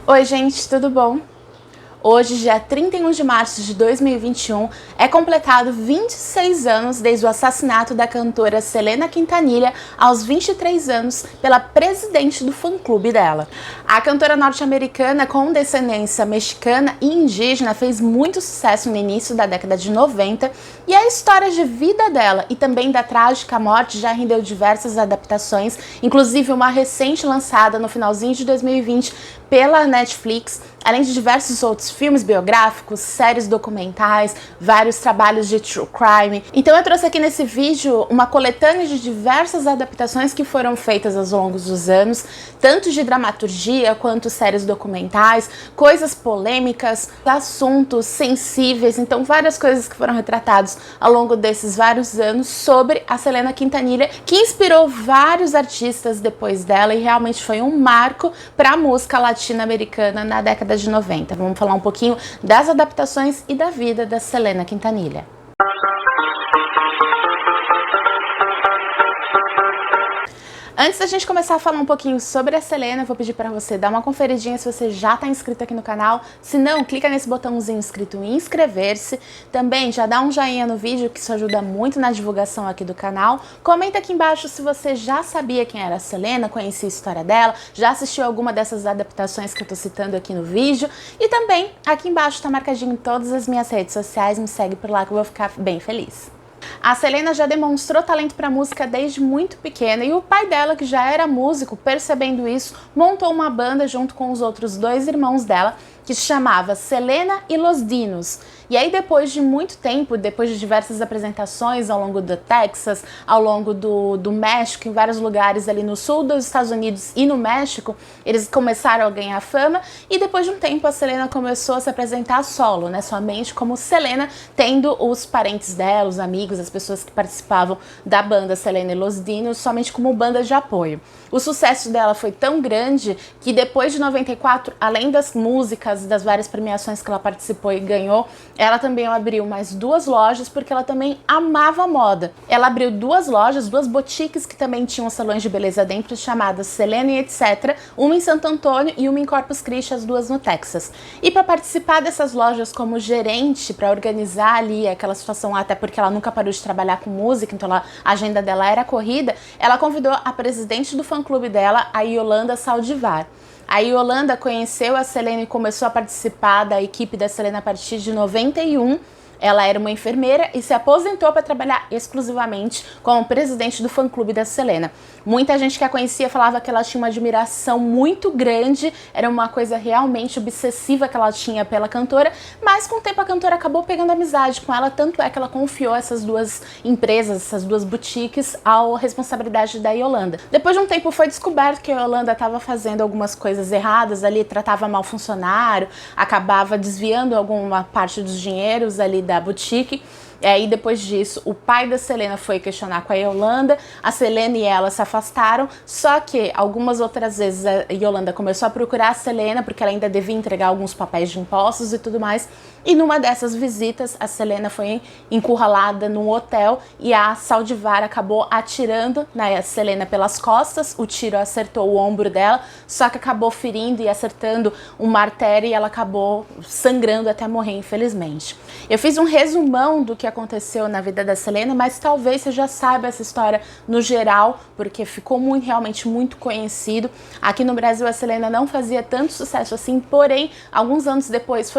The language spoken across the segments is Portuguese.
Oi gente, tudo bom? Hoje, dia 31 de março de 2021, é completado 26 anos desde o assassinato da cantora Selena Quintanilha aos 23 anos pela presidente do fã-clube dela. A cantora norte-americana com descendência mexicana e indígena fez muito sucesso no início da década de 90 e a história de vida dela e também da trágica morte já rendeu diversas adaptações, inclusive uma recente lançada no finalzinho de 2020 pela Netflix, além de diversos outros filmes biográficos, séries documentais, vários trabalhos de true crime. Então eu trouxe aqui nesse vídeo uma coletânea de diversas adaptações que foram feitas ao longo dos anos, tanto de dramaturgia quanto séries documentais, coisas polêmicas, assuntos sensíveis, então várias coisas que foram retratadas ao longo desses vários anos sobre a Selena Quintanilha, que inspirou vários artistas depois dela e realmente foi um marco para a música latino-americana na década de 90. Vamos falar um pouquinho das adaptações e da vida da Selena Quintanilha. Antes da gente começar a falar um pouquinho sobre a Selena, eu vou pedir para você dar uma conferidinha se você já está inscrito aqui no canal. Se não, clica nesse botãozinho escrito em inscrever-se. Também já dá um joinha no vídeo, que isso ajuda muito na divulgação aqui do canal. Comenta aqui embaixo se você já sabia quem era a Selena, conhecia a história dela, já assistiu alguma dessas adaptações que eu estou citando aqui no vídeo. E também, aqui embaixo está marcadinho em todas as minhas redes sociais, me segue por lá que eu vou ficar bem feliz. A Selena já demonstrou talento para música desde muito pequena e o pai dela, que já era músico, percebendo isso, montou uma banda junto com os outros dois irmãos dela, que se chamava Selena y Los Dinos. E aí depois de muito tempo, depois de diversas apresentações ao longo do Texas, ao longo do México, em vários lugares ali no sul dos Estados Unidos e no México, eles começaram a ganhar fama e depois de um tempo a Selena começou a se apresentar solo, né, somente como Selena, tendo os parentes dela, os amigos, as pessoas que participavam da banda Selena y Los Dinos somente como banda de apoio. O sucesso dela foi tão grande que depois de 94, além das músicas, das várias premiações que ela participou e ganhou, ela também abriu mais duas lojas porque ela também amava moda. Ela abriu duas lojas, duas boutiques que também tinham salões de beleza dentro, chamadas Selena e etc. Uma em Santo Antônio e uma em Corpus Christi, as duas no Texas. E para participar dessas lojas como gerente, para organizar ali aquela situação, até porque ela nunca parou de trabalhar com música, então a agenda dela era corrida, ela convidou a presidente do fã-clube dela, a Yolanda Saldivar. A Yolanda conheceu a Selena e começou a participar da equipe da Selena a partir de 91. Ela era uma enfermeira e se aposentou para trabalhar exclusivamente como presidente do fã-clube da Selena. Muita gente que a conhecia falava que ela tinha uma admiração muito grande, era uma coisa realmente obsessiva que ela tinha pela cantora, mas com o tempo a cantora acabou pegando amizade com ela, tanto é que ela confiou essas duas empresas, essas duas boutiques, à responsabilidade da Yolanda. Depois de um tempo foi descoberto que a Yolanda estava fazendo algumas coisas erradas ali, tratava mal funcionário, acabava desviando alguma parte dos dinheiros ali da boutique. E aí depois disso o pai da Selena foi questionar com a Yolanda, a Selena e ela se afastaram, só que algumas outras vezes a Yolanda começou a procurar a Selena porque ela ainda devia entregar alguns papéis de impostos e tudo mais, e numa dessas visitas a Selena foi encurralada num hotel e a Saldivar acabou atirando na Selena pelas costas, o tiro acertou o ombro dela, só que acabou ferindo e acertando uma artéria e ela acabou sangrando até morrer, infelizmente. Eu fiz um resumão do que aconteceu na vida da Selena, mas talvez você já saiba essa história no geral, porque ficou realmente muito conhecido. Aqui no Brasil a Selena não fazia tanto sucesso assim, porém, alguns anos depois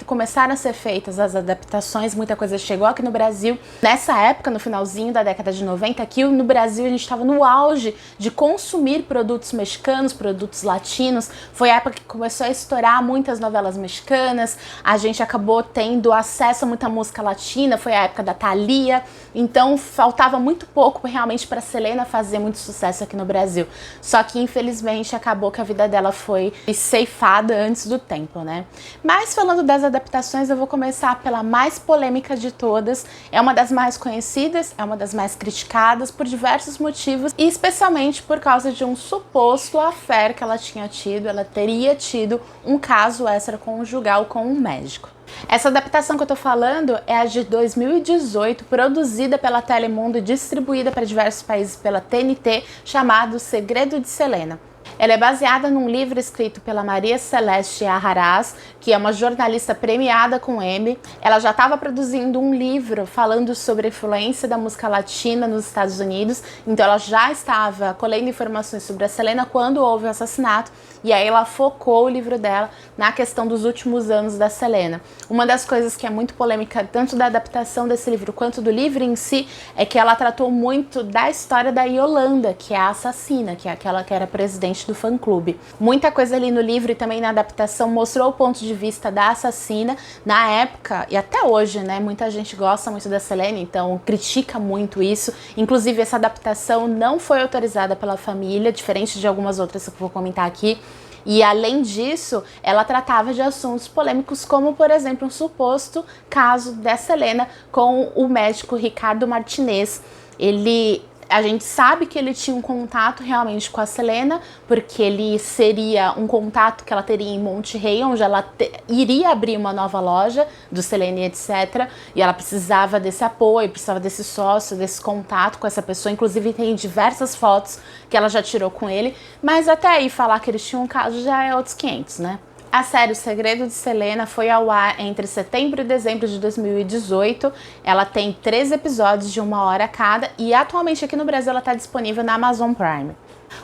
começaram a ser feitas as adaptações, muita coisa chegou aqui no Brasil. Nessa época, no finalzinho da década de 90, aqui no Brasil a gente estava no auge de consumir produtos mexicanos, produtos latinos. Foi a época que começou a estourar muitas novelas mexicanas, a gente acabou tendo acesso a muita música latina, foi a época da Thalia, então faltava muito pouco realmente para Selena fazer muito sucesso aqui no Brasil. Só que infelizmente acabou que a vida dela foi ceifada antes do tempo, né? Mas falando das adaptações, eu vou começar pela mais polêmica de todas. É uma das mais conhecidas, é uma das mais criticadas por diversos motivos e especialmente por causa de um suposto affair que ela tinha tido. Ela teria tido um caso extraconjugal com um médico. Essa adaptação que eu tô falando é a de 2018, produzida pela Telemundo e distribuída para diversos países pela TNT, chamado Segredo de Selena. Ela é baseada num livro escrito pela Maria Celeste Arrarás, que é uma jornalista premiada com Emmy. Ela já estava produzindo um livro falando sobre a influência da música latina nos Estados Unidos, então ela já estava colhendo informações sobre a Selena quando houve o assassinato, e aí ela focou o livro dela na questão dos últimos anos da Selena. Uma das coisas que é muito polêmica, tanto da adaptação desse livro quanto do livro em si, é que ela tratou muito da história da Yolanda, que é a assassina, que é aquela que era presidente do fã-clube. Muita coisa ali no livro e também na adaptação mostrou o ponto de vista da assassina na época, e até hoje, né? Muita gente gosta muito da Selena, então critica muito isso. Inclusive, essa adaptação não foi autorizada pela família, diferente de algumas outras que eu vou comentar aqui. E além disso, ela tratava de assuntos polêmicos, como por exemplo um suposto caso da Selena com o médico Ricardo Martinez. A gente sabe que ele tinha um contato realmente com a Selena, porque ele seria um contato que ela teria em Monterrey, onde ela iria abrir uma nova loja do Selena, etc. E ela precisava desse apoio, precisava desse sócio, desse contato com essa pessoa. Inclusive tem diversas fotos que ela já tirou com ele, mas até aí falar que eles tinham um caso já é outros 500, né? A série O Segredo de Selena foi ao ar entre setembro e dezembro de 2018. Ela tem 13 episódios de 1 hora cada e atualmente aqui no Brasil ela está disponível na Amazon Prime.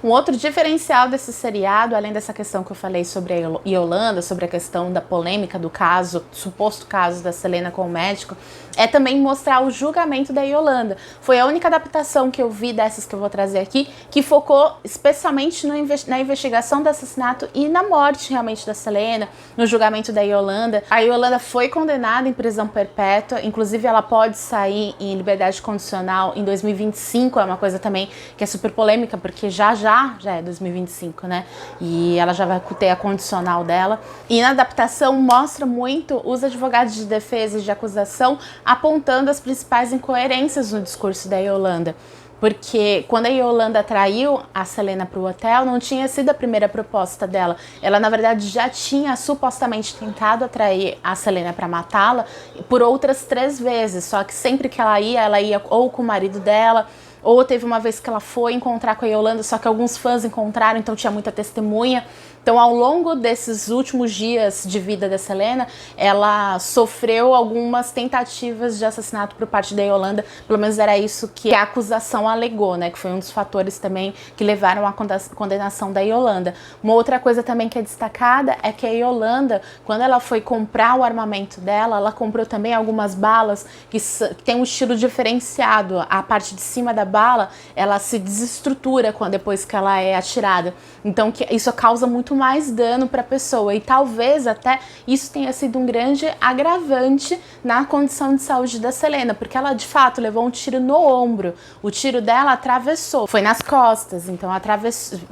Um outro diferencial desse seriado, além dessa questão que eu falei sobre a Yolanda, sobre a questão da polêmica do caso, suposto caso da Selena com o médico, é também mostrar o julgamento da Yolanda. Foi a única adaptação que eu vi dessas que eu vou trazer aqui, que focou especialmente na investigação do assassinato e na morte realmente da Selena, no julgamento da Yolanda. A Yolanda foi condenada em prisão perpétua, inclusive ela pode sair em liberdade condicional em 2025, é uma coisa também que é super polêmica, porque já é 2025, né? E ela já vai ter a condicional dela. E na adaptação mostra muito os advogados de defesa e de acusação apontando as principais incoerências no discurso da Yolanda. Porque quando a Yolanda traiu a Selena para o hotel, não tinha sido a primeira proposta dela. Ela, na verdade, já tinha supostamente tentado atrair a Selena para matá-la por outras 3 vezes. Só que sempre que ela ia ou com o marido dela, ou teve uma vez que ela foi encontrar com a Yolanda, só que alguns fãs encontraram, então tinha muita testemunha. Então, ao longo desses últimos dias de vida da Selena, ela sofreu algumas tentativas de assassinato por parte da Yolanda. Pelo menos era isso que a acusação alegou, né? Que foi um dos fatores também que levaram à condenação da Yolanda. Uma outra coisa também que é destacada é que a Yolanda, quando ela foi comprar o armamento dela, ela comprou também algumas balas que tem um estilo diferenciado. A parte de cima da bala, ela se desestrutura depois que ela é atirada. Então, isso causa muito mais dano para a pessoa e talvez até isso tenha sido um grande agravante na condição de saúde da Selena, porque ela de fato levou um tiro no ombro, o tiro dela atravessou, foi nas costas, então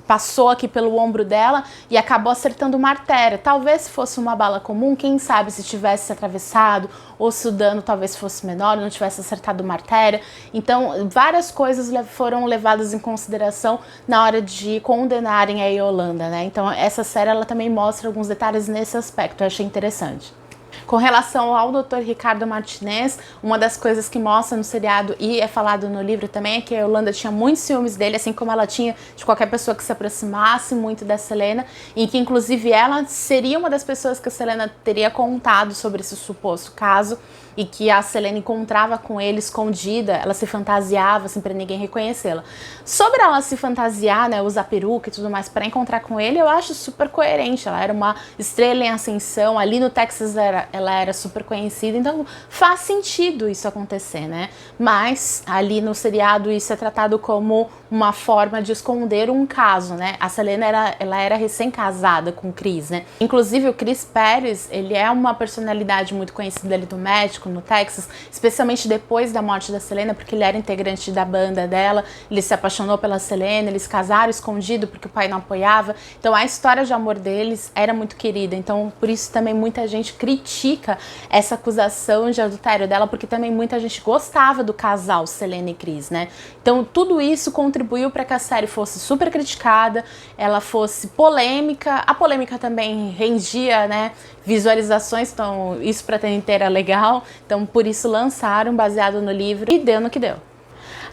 passou aqui pelo ombro dela e acabou acertando uma artéria. Talvez se fosse uma bala comum, quem sabe se tivesse atravessado ou se o dano talvez fosse menor, não tivesse acertado uma artéria. Então várias coisas foram levadas em consideração na hora de condenarem a Yolanda, né? Então essa série ela também mostra alguns detalhes nesse aspecto, eu achei interessante. Com relação ao Dr. Ricardo Martinez, uma das coisas que mostra no seriado e é falado no livro também é que a Yolanda tinha muitos ciúmes dele, assim como ela tinha de qualquer pessoa que se aproximasse muito da Selena, e que inclusive ela seria uma das pessoas que a Selena teria contado sobre esse suposto caso, e que a Selena encontrava com ele escondida, ela se fantasiava assim para ninguém reconhecê-la. Sobre ela se fantasiar, né, usar peruca e tudo mais para encontrar com ele, eu acho super coerente. Ela era uma estrela em ascensão, ali no Texas ela era super conhecida, então faz sentido isso acontecer, né? Mas ali no seriado isso é tratado como uma forma de esconder um caso, né? A Selena ela era recém-casada com o Chris, né? Inclusive o Chris Pérez, ele é uma personalidade muito conhecida ali do México, no Texas, especialmente depois da morte da Selena, porque ele era integrante da banda dela, ele se apaixonou pela Selena, eles casaram escondido porque o pai não apoiava, então a história de amor deles era muito querida, então por isso também muita gente critica essa acusação de adultério dela, porque também muita gente gostava do casal Selena e Chris, né? Então tudo isso contribuiu para que a série fosse super criticada, ela fosse polêmica, a polêmica também rendia, né, visualizações, então isso para ter inteira legal, então por isso lançaram baseado no livro e deu no que deu.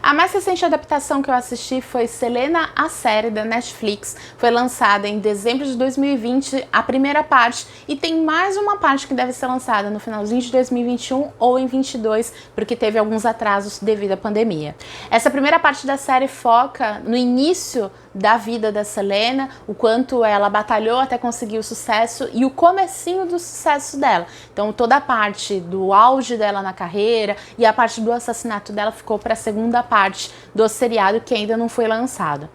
A mais recente adaptação que eu assisti foi Selena, a série da Netflix. Foi lançada em dezembro de 2020, a primeira parte, e tem mais uma parte que deve ser lançada no finalzinho de 2021 ou em 22, porque teve alguns atrasos devido à pandemia. Essa primeira parte da série foca no início da vida da Selena, o quanto ela batalhou até conseguir o sucesso e o comecinho do sucesso dela. Então toda a parte do auge dela na carreira e a parte do assassinato dela ficou para a segunda parte do seriado, que ainda não foi lançado.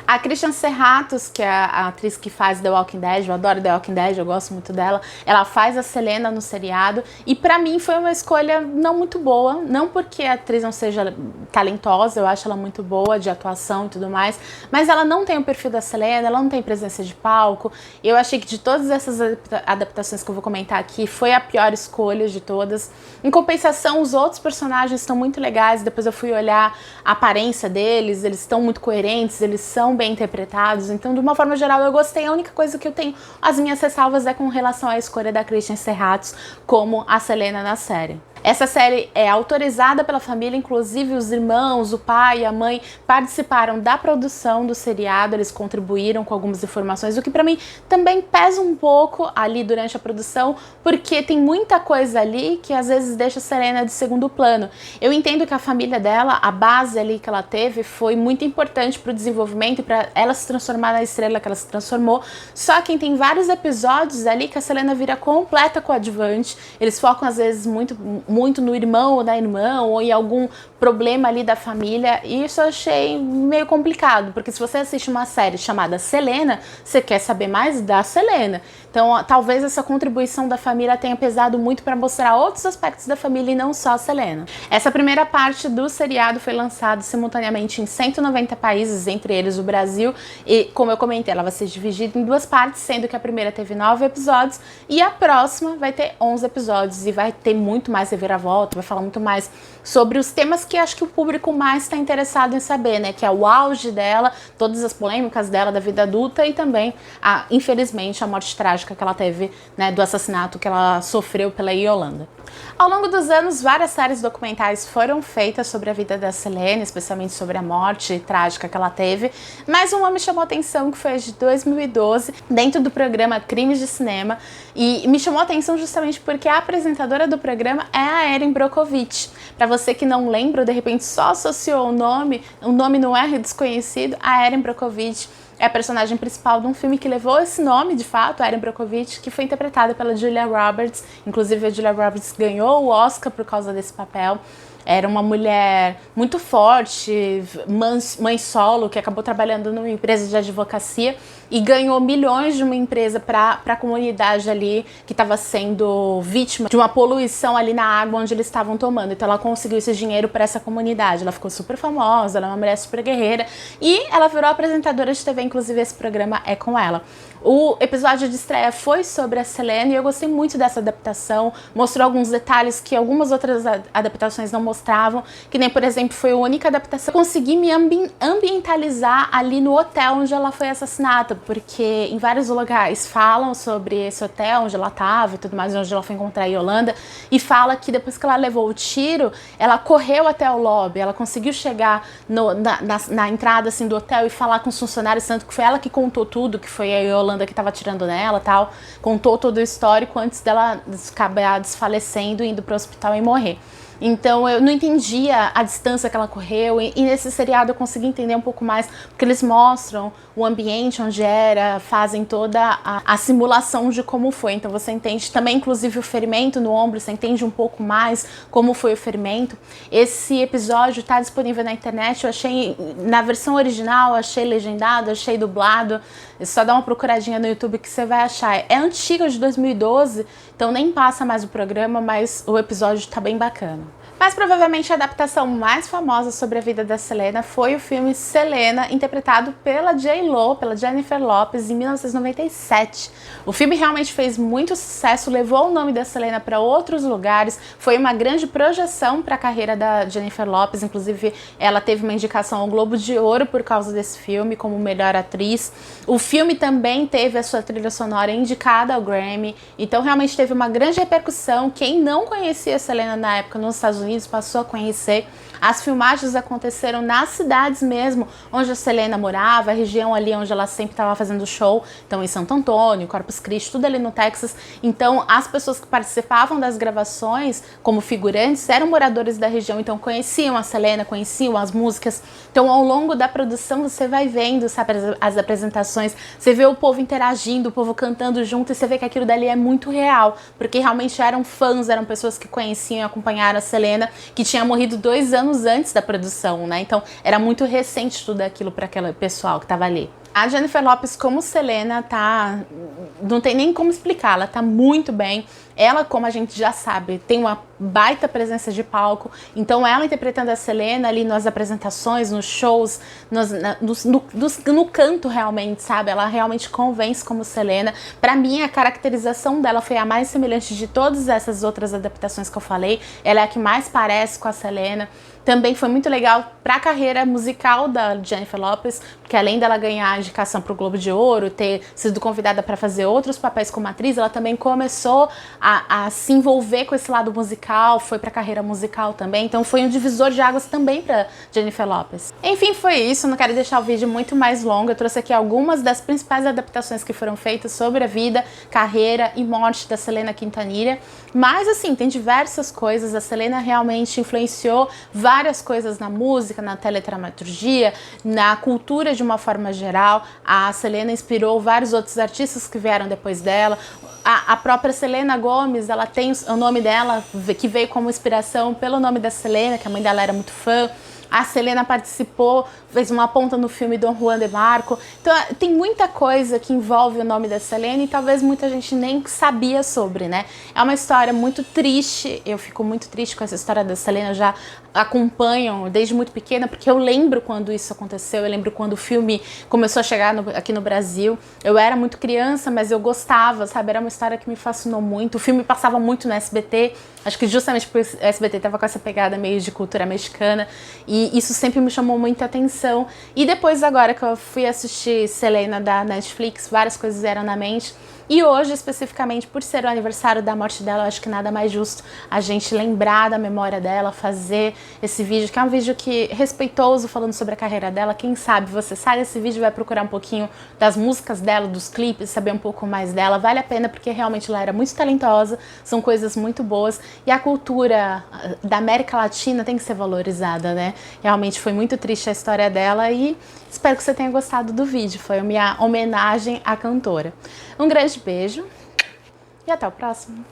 A Christian Serratos, que é a atriz que faz The Walking Dead, eu adoro The Walking Dead, eu gosto muito dela, ela faz a Selena no seriado e pra mim foi uma escolha não muito boa, não porque a atriz não seja talentosa, eu acho ela muito boa de atuação e tudo mais, mas ela não tem o perfil da Selena, ela não tem presença de palco. Eu achei que de todas essas adaptações que eu vou comentar aqui, foi a pior escolha de todas. Em compensação, os outros personagens estão muito legais, depois eu fui olhar a aparência deles, eles estão muito coerentes, eles são bem interpretados, então de uma forma geral eu gostei. A única coisa que eu tenho as minhas ressalvas é com relação à escolha da Christian Serratos como a Selena na série. Essa série é autorizada pela família, inclusive os irmãos, o pai e a mãe participaram da produção do seriado, eles contribuíram com algumas informações, o que pra mim também pesa um pouco ali durante a produção, porque tem muita coisa ali que às vezes deixa a Selena de segundo plano. Eu entendo que a família dela, a base ali que ela teve, foi muito importante pro desenvolvimento e pra ela se transformar na estrela que ela se transformou, só que tem vários episódios ali que a Selena vira completa coadjuvante, eles focam às vezes muito no irmão ou na irmã, ou em algum problema ali da família, e isso eu achei meio complicado, porque se você assiste uma série chamada Selena, você quer saber mais da Selena. Então, talvez essa contribuição da família tenha pesado muito para mostrar outros aspectos da família e não só a Selena. Essa primeira parte do seriado foi lançada simultaneamente em 190 países, entre eles o Brasil, e como eu comentei, ela vai ser dividida em duas partes, sendo que a primeira teve 9 episódios e a próxima vai ter 11 episódios e vai ter muito mais reviravolta, vai falar muito mais sobre os temas que acho que o público mais está interessado em saber, né? Que é o auge dela, todas as polêmicas dela da vida adulta e também, infelizmente, a morte trágica que ela teve, né, do assassinato que ela sofreu pela Yolanda. Ao longo dos anos, várias séries documentais foram feitas sobre a vida da Selena, especialmente sobre a morte trágica que ela teve, mas uma me chamou a atenção, que foi a de 2012, dentro do programa Crimes de Cinema, e me chamou a atenção justamente porque a apresentadora do programa é a Erin Brockovich. Para você que não lembra, ou de repente só associou o nome não é desconhecido, a Erin Brockovich é a personagem principal de um filme que levou esse nome, de fato, Erin Brockovich, que foi interpretada pela Julia Roberts. Inclusive a Julia Roberts ganhou o Oscar por causa desse papel. Era uma mulher muito forte, mãe solo, que acabou trabalhando numa empresa de advocacia e ganhou milhões de uma empresa para a comunidade ali que estava sendo vítima de uma poluição ali na água onde eles estavam tomando. Então ela conseguiu esse dinheiro para essa comunidade. Ela ficou super famosa, ela é uma mulher super guerreira e ela virou apresentadora de TV, inclusive esse programa é com ela. O episódio de estreia foi sobre a Selena e eu gostei muito dessa adaptação, mostrou alguns detalhes que algumas outras adaptações não mostravam, que nem, por exemplo, foi a única adaptação que eu consegui me ambientalizar ali no hotel onde ela foi assassinada, porque em vários lugares falam sobre esse hotel onde ela estava e tudo mais, onde ela foi encontrar a Yolanda, e fala que depois que ela levou o tiro, ela correu até o lobby, ela conseguiu chegar na entrada assim, do hotel e falar com os funcionários, tanto que foi ela que contou tudo, que foi a Yolanda que estava atirando nela, tal, contou todo o histórico antes dela acabar desfalecendo, indo para o hospital e morrer. Então eu não entendia a distância que ela correu e nesse seriado eu consegui entender um pouco mais, porque eles mostram o ambiente onde era, fazem toda a simulação de como foi, então você entende também inclusive o ferimento no ombro, você entende um pouco mais como foi o ferimento. Esse episódio está disponível na internet, eu achei na versão original, achei legendado, achei dublado, só dá uma procuradinha no YouTube que você vai achar. É antiga, de 2012, então nem passa mais o programa, mas o episódio está bem bacana. Mas provavelmente a adaptação mais famosa sobre a vida da Selena foi o filme Selena, interpretado pela J.Lo, pela Jennifer Lopez, em 1997. O filme realmente fez muito sucesso, levou o nome da Selena para outros lugares, foi uma grande projeção para a carreira da Jennifer Lopez, inclusive ela teve uma indicação ao Globo de Ouro por causa desse filme, como melhor atriz. O filme também teve a sua trilha sonora indicada ao Grammy, então realmente teve uma grande repercussão. Quem não conhecia a Selena na época nos Estados Unidos Unidos, passou a conhecer. As filmagens aconteceram nas cidades mesmo, onde a Selena morava, a região ali onde ela sempre estava fazendo show, então em Santo Antônio, Corpus Christi, tudo ali no Texas. Então as pessoas que participavam das gravações como figurantes eram moradores da região, então conheciam a Selena, conheciam as músicas. Então ao longo da produção você vai vendo, sabe, as apresentações, você vê o povo interagindo, o povo cantando junto e você vê que aquilo dali é muito real, porque realmente eram fãs, eram pessoas que conheciam e acompanharam a Selena, que tinha morrido 2 anos antes da produção, né? Então era muito recente tudo aquilo para aquele pessoal que tava ali. A Jennifer Lopez como Selena tá... não tem nem como explicar, ela tá muito bem. Ela, como a gente já sabe, tem uma baita presença de palco. Então ela interpretando a Selena ali nas apresentações, nos shows, no canto realmente, sabe? Ela realmente convence como Selena. Pra mim, a caracterização dela foi a mais semelhante de todas essas outras adaptações que eu falei. Ela é a que mais parece com a Selena. Também foi muito legal para a carreira musical da Jennifer Lopez, porque além dela ganhar a indicação para o Globo de Ouro, ter sido convidada para fazer outros papéis como atriz, ela também começou a se envolver com esse lado musical, foi para a carreira musical também, então foi um divisor de águas também para Jennifer Lopez. Enfim, foi isso, não quero deixar o vídeo muito mais longo, eu trouxe aqui algumas das principais adaptações que foram feitas sobre a vida, carreira e morte da Selena Quintanilha, mas assim, tem diversas coisas, a Selena realmente influenciou várias coisas na música, na teledramaturgia, na cultura de uma forma geral. A Selena inspirou vários outros artistas que vieram depois dela. A própria Selena Gomez, ela tem o nome dela, que veio como inspiração pelo nome da Selena, que a mãe dela era muito fã. A Selena participou, fez uma ponta no filme Don Juan de Marco. Então tem muita coisa que envolve o nome da Selena e talvez muita gente nem sabia sobre, né? É uma história muito triste, eu fico muito triste com essa história da Selena, eu já acompanho desde muito pequena, porque eu lembro quando isso aconteceu, eu lembro quando o filme começou a chegar aqui no Brasil. Eu era muito criança, mas eu gostava, sabe? Era uma história que me fascinou muito. O filme passava muito no SBT, acho que justamente porque o SBT tava com essa pegada meio de cultura mexicana, e isso sempre me chamou muita atenção. E depois, agora que eu fui assistir Selena da Netflix, várias coisas vieram na mente. E hoje, especificamente, por ser o aniversário da morte dela, eu acho que nada mais justo a gente lembrar da memória dela, fazer esse vídeo, que é um vídeo respeitoso, falando sobre a carreira dela. Quem sabe você sai desse vídeo e vai procurar um pouquinho das músicas dela, dos clipes, saber um pouco mais dela. Vale a pena, porque realmente ela era muito talentosa, são coisas muito boas, e a cultura da América Latina tem que ser valorizada, né? Realmente foi muito triste a história dela e espero que você tenha gostado do vídeo. Foi a minha homenagem à cantora. Um grande beijo e até o próximo.